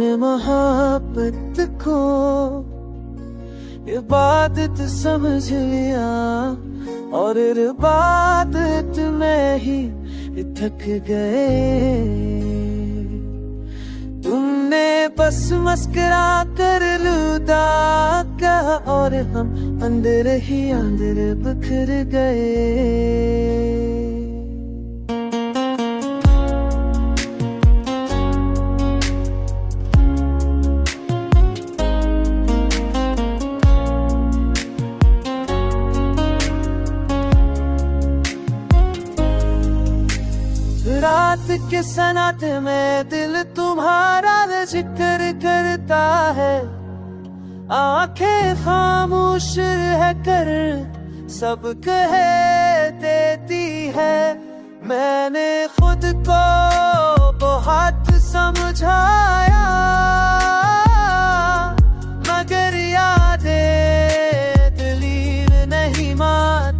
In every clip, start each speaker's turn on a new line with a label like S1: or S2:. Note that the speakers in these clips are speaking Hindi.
S1: मैंने मोहब्बत को इबादत समझ लिया और इबादत में ही थक गए। तुमने बस मस्करा कर लुदा कहा और हम अंदर ही अंदर बिखर गए। रात के सनाटे में दिल तुम्हारा जिक्र करता है, आंखें खामोश है कर सब कह देती है। मैंने खुद को बहुत समझाया मगर यादें दलील नहीं मानते।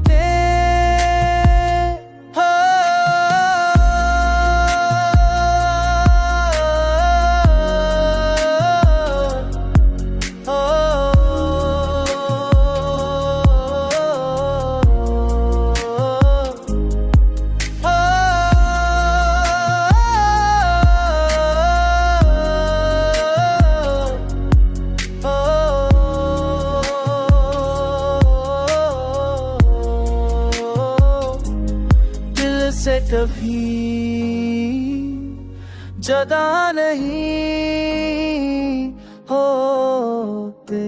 S1: से कभी जुदा नहीं होते।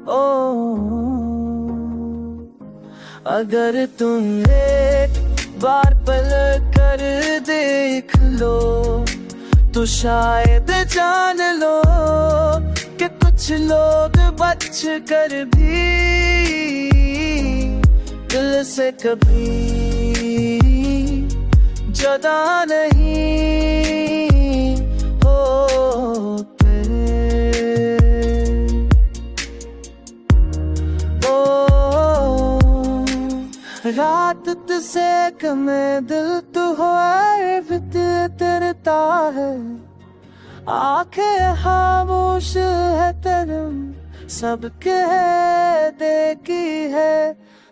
S1: ओ अगर तुम एक बार पलट कर देख लो तो शायद जान लो कि कुछ लोग बच कर भी दिल से कभी जुदा नहीं होते। रात से कमे दिल तो तरता है, आंखें खामोश है तरम सब कह देती है।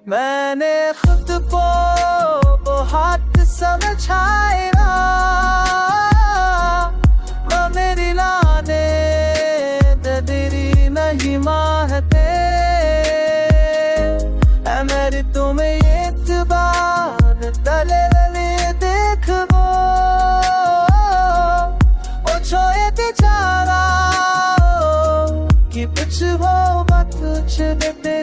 S1: मैंने खुद को बहुत समझाया मेरी लाने ददरी नहीं मानते। मेरी तुम्हें एतबार तले देख वो छोए चारा कि कुछ हो मत देते।